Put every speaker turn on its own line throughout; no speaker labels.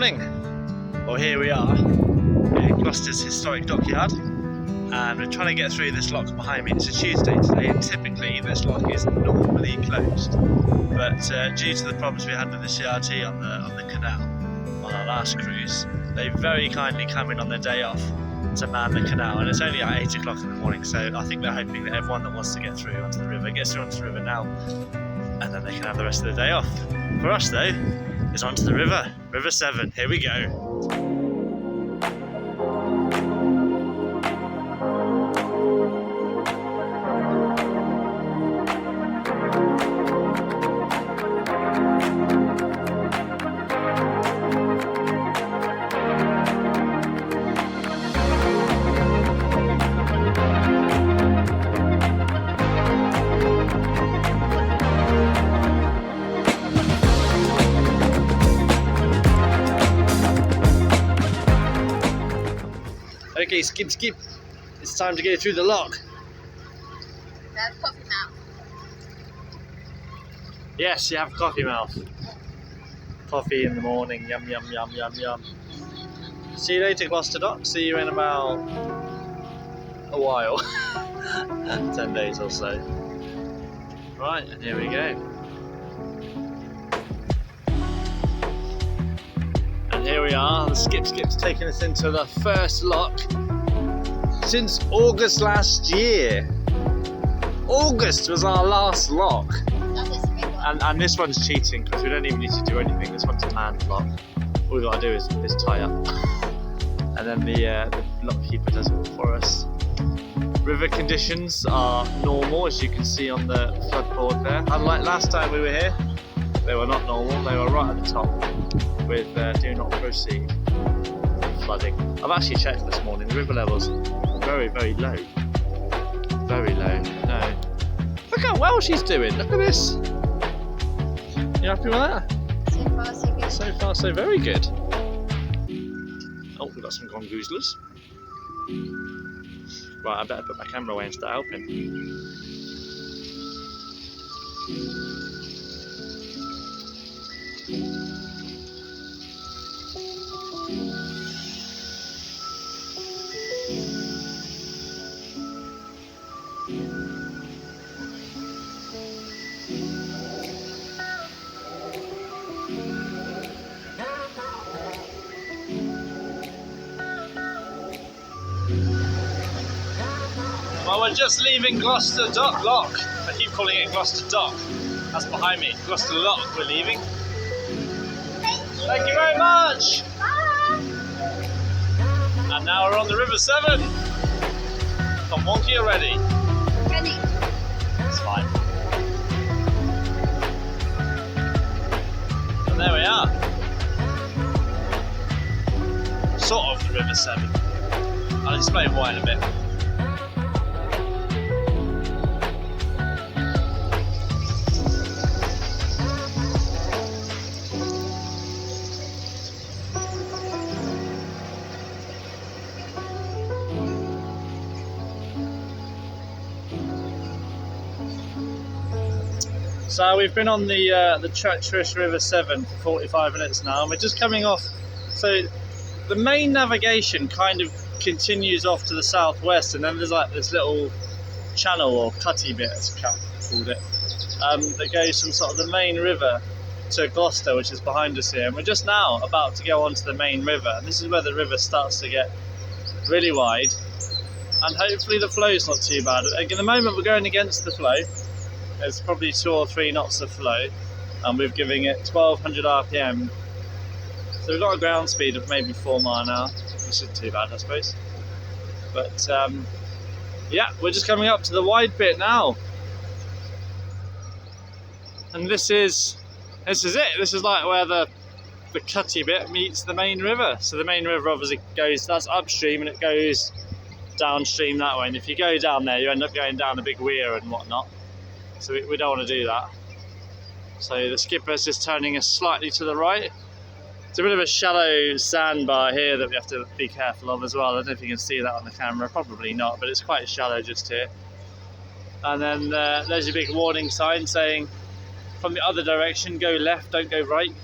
morning. Well, here we are in Gloucester's historic dockyard, and we're trying to get through this lock behind me. It's a Tuesday today, and typically this lock is normally closed, but due to the problems we had with the CRT on the canal on our last cruise, they very kindly come in on their day off to man the canal, and it's only at 8 o'clock in the morning, so I think they're hoping that everyone that wants to get through onto the river gets through onto the river now, and then they can have the rest of the day off. For us though, it's onto the river, River Severn. Here we go. Okay, skip. It's time to go through the lock.
That's coffee mouth.
Yes, you have coffee mouth. Coffee in the morning, yum yum yum yum yum. See you later, Gloucester Dock. See you in about a while. 10 days or so. Right, and here we go. And here we are, the skip's taking us into the first lock since August last year. August was our last lock. And this one's cheating because we don't even need to do anything. This one's a manned lock. All we've got to do is tie up. And then the lock keeper does it all for us. River conditions are normal, as you can see on the floodboard there. Unlike last time we were here, they were not normal. They were right at the top with do not proceed flooding. I've actually checked this morning, the river levels are very, very low. Very low. No. Look how well she's doing. Look at this. You happy with that?
So far, so good.
So far, so very good. Oh, we've got some gongoozlers. Right, I better put my camera away and start helping. Well, we're just leaving Gloucester Dock Lock. I keep calling it Gloucester Dock. That's behind me. Gloucester Lock, we're leaving. Thank you very much.
Bye.
And now we're on the River Severn. Come wonky already.
Ready.
It's fine. And there we are. Sort of the River Severn. I'll explain why in a bit. So we've been on the treacherous River Severn for 45 minutes now, and we're just coming off. So the main navigation kind of continues off to the southwest, and then there's like this little channel or cutty bit, as Cat called it, that goes from sort of the main river to Gloucester, which is behind us here. And we're just now about to go onto the main river, and this is where the river starts to get really wide, and hopefully the flow's not too bad. At the moment we're going against the flow. There's probably 2 or 3 knots of flow, and we're giving it 1200 RPM. So we've got a ground speed of maybe 4 mile an hour, which isn't too bad, I suppose. But yeah, we're just coming up to the wide bit now, and this is it. This is like where the cutty bit meets the main river. So the main river obviously that's upstream, and it goes downstream that way. And if you go down there, you end up going down a big weir and whatnot. So we don't want to do that. So the skipper's just turning us slightly to the right. It's a bit of a shallow sandbar here that we have to be careful of as well. I don't know if you can see that on the camera, probably not, but it's quite shallow just here. And then there's a big warning sign saying from the other direction, go left, don't go right.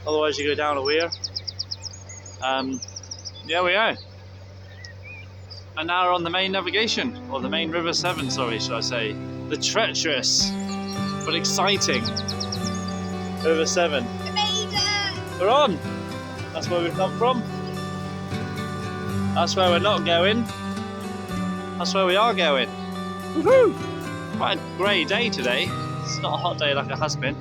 Otherwise you go down a weir. Yeah, we are. And now we're on the main navigation, or the main River Severn, sorry, should I say. The treacherous, but exciting River Severn.
We made it!
We're on! That's where we've come from. That's where we're not going. That's where we are going. Woohoo! Quite a grey day today. It's not a hot day like it has been.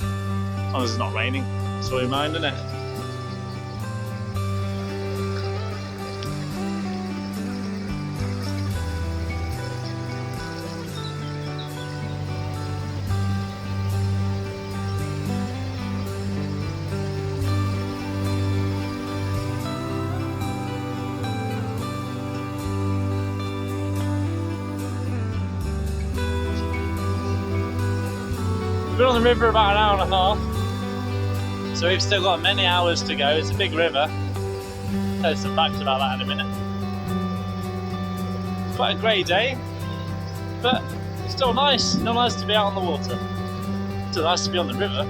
As long as it's not raining. That's all we mind, isn't it? We've been on the river about an hour and a half, so we've still got many hours to go. It's a big river. I'll tell you some facts about that in a minute. It's quite a grey day, but it's still nice. Still nice to be out on the water. Still nice to be on the river.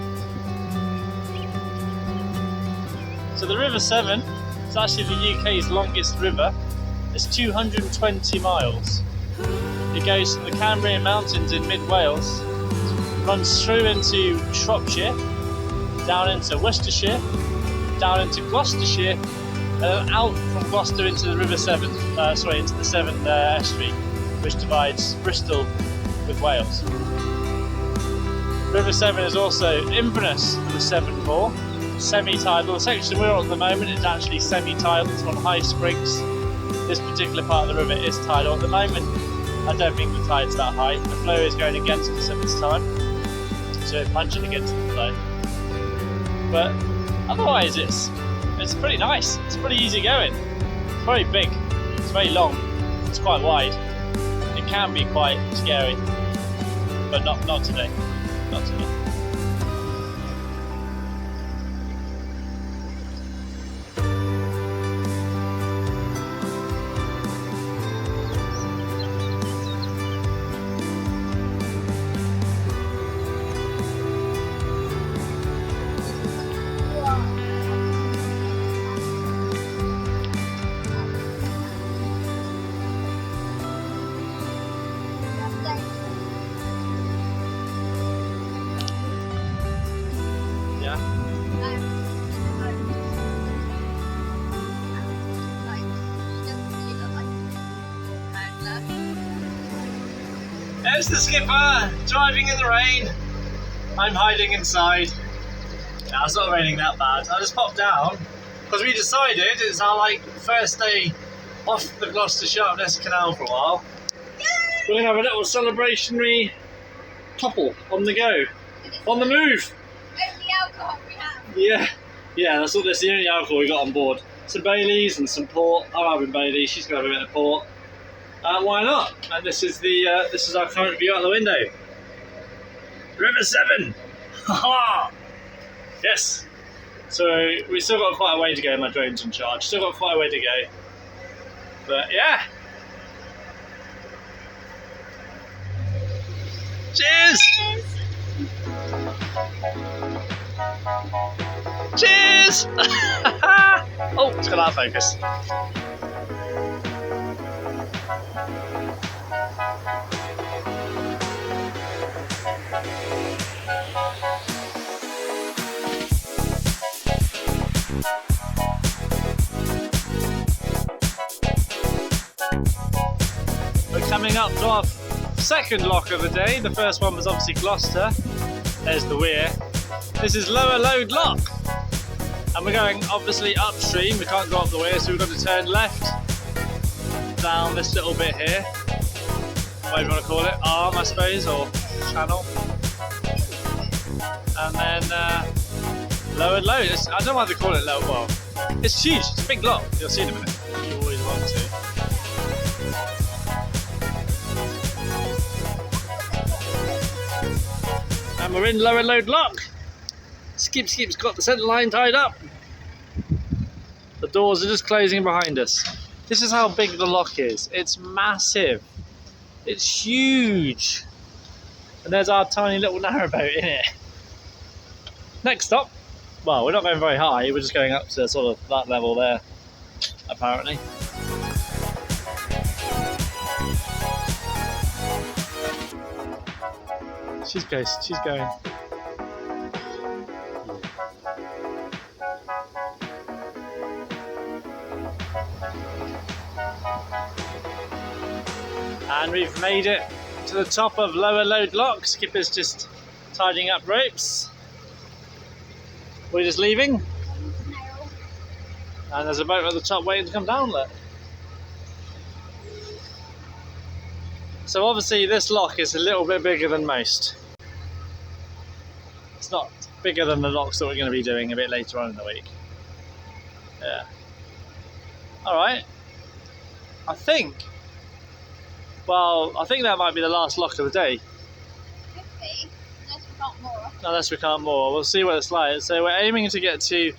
So the River Severn is actually the UK's longest river. It's 220 miles. It goes from the Cambrian Mountains in mid-Wales, runs through into Shropshire, down into Worcestershire, down into Gloucestershire, and then out from Gloucester into the River Severn, into the Severn estuary, which divides Bristol with Wales. River Severn is also infamous for the Severn Moor, semi-tidal. The section we're on at the moment is actually semi-tidal, it's on high springs. This particular part of the river is tidal at the moment. I don't think the tide's that high. The flow is going against us at this time, so it's punching against the flow. But otherwise, it's pretty nice. It's pretty easy going. It's very big. It's very long. It's quite wide. It can be quite scary, but not today. Not today. There's the skipper, driving in the rain. I'm hiding inside. Now it's not raining that bad. I just popped down because we decided it's our first day off the Gloucester Sharpness Canal for a while. We're gonna have a little celebrationary couple on the go, on the move.
Only alcohol we have.
Yeah, that's the only alcohol we got on board. Some Baileys and some port. I'm having Bailey. She's gonna have a bit of port. Why not? And this is our current view out the window. River Severn! Haha! Yes! So we still got quite a way to go, my drone's in charge. Still got quite a way to go. But yeah! Cheers! Cheers! Oh, it's got out of focus. We're coming up to our second lock of the day. The first one was obviously Gloucester. There's the weir. This is Lower Lode Lock. And we're going obviously upstream. We can't go up the weir, so we've got to turn left down this little bit here. Whatever you want to call it, arm I suppose, or channel. And then Lower Lode. I don't know why they call it Lower. Well, it's huge. It's a big lock. You'll see in a minute. You always want to. And we're in Lower Lode Lock. Skip's got the centre line tied up. The doors are just closing behind us. This is how big the lock is. It's massive. It's huge. And there's our tiny little narrowboat in it. Next stop, Well, we're not going very high, we're just going up to sort of that level there, apparently. She's going. And we've made it to the top of Lower Load Lock. Skipper's just tidying up ropes. We're just leaving.
No.
And there's a boat at the top waiting to come down there. So obviously this lock is a little bit bigger than most. It's not bigger than the locks that we're going to be doing a bit later on in the week. Yeah. Alright. I think that might be the last lock of the day.
Could be, unless we can't moor.
Unless we can't moor. We'll see what it's like. So we're aiming to get to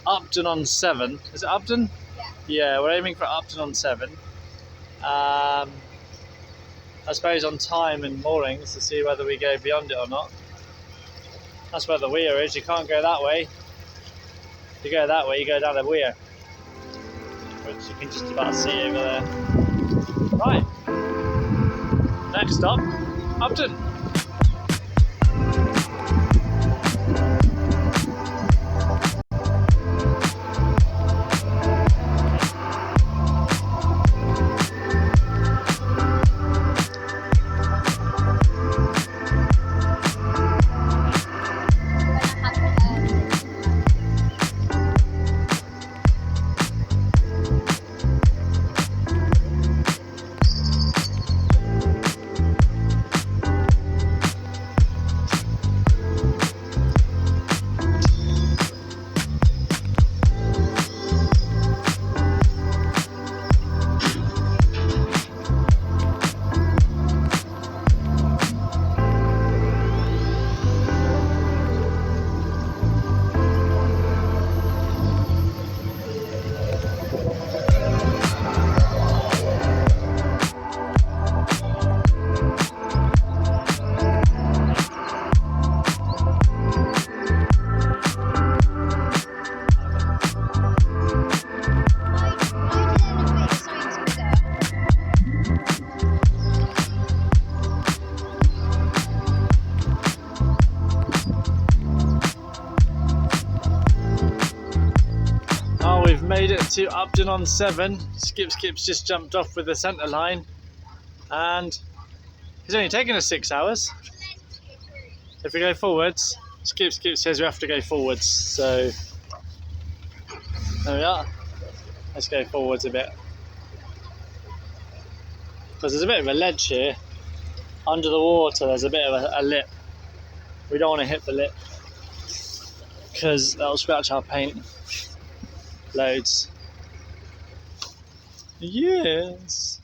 Upton on Severn. Is it Upton?
Yeah.
Yeah, we're aiming for Upton on Severn. I suppose on time and moorings to see whether we go beyond it or not. That's where the weir is. You can't go that way. If you go that way, you go down the weir, which you can just about see over there. Right. Next stop, Upton. Made it to Upton on Severn. Skip's just jumped off with the centre line, and it's only taken us 6 hours. If we go forwards, Skip says we have to go forwards, so there we are. Let's go forwards a bit, because there's a bit of a ledge here under the water. There's a bit of a lip. We don't want to hit the lip because that'll scratch our paint. Loads. Yes.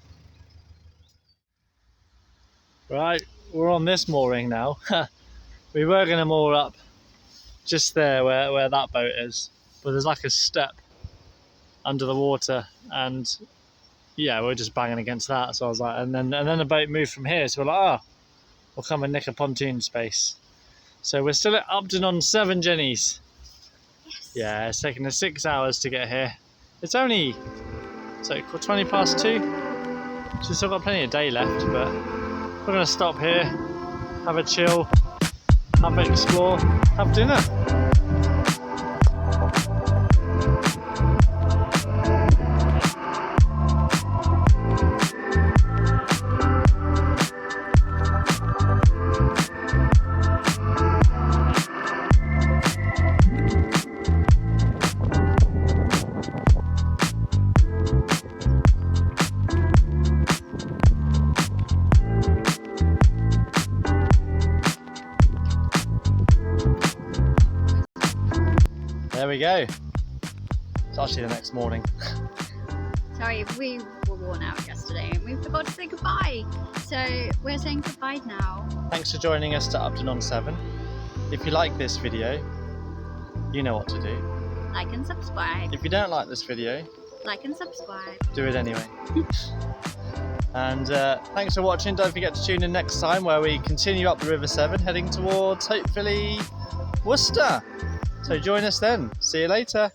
Right, we're on this mooring now. We were going to moor up just there where that boat is, but there's like a step under the water, and yeah, we're just banging against that. So I was like, and then the boat moved from here, so we're like, oh, we'll come and nick a pontoon space. So we're still at Upton on Severn, Jennies. Yeah, it's taken us 6 hours to get here. It's only 20 past 2. So we've still got plenty of day left, but we're going to stop here, have a chill, have a explore, have dinner. There we go. It's actually the next morning.
Sorry, we were worn out yesterday and we forgot to say goodbye. So we're saying goodbye now.
Thanks for joining us to Upton on Severn. If you like this video, you know what to do.
Like and subscribe.
If you don't like this video,
like and subscribe.
do it anyway. And thanks for watching. Don't forget to tune in next time where we continue up the River Severn, heading towards hopefully Worcester. So join us then. See you later.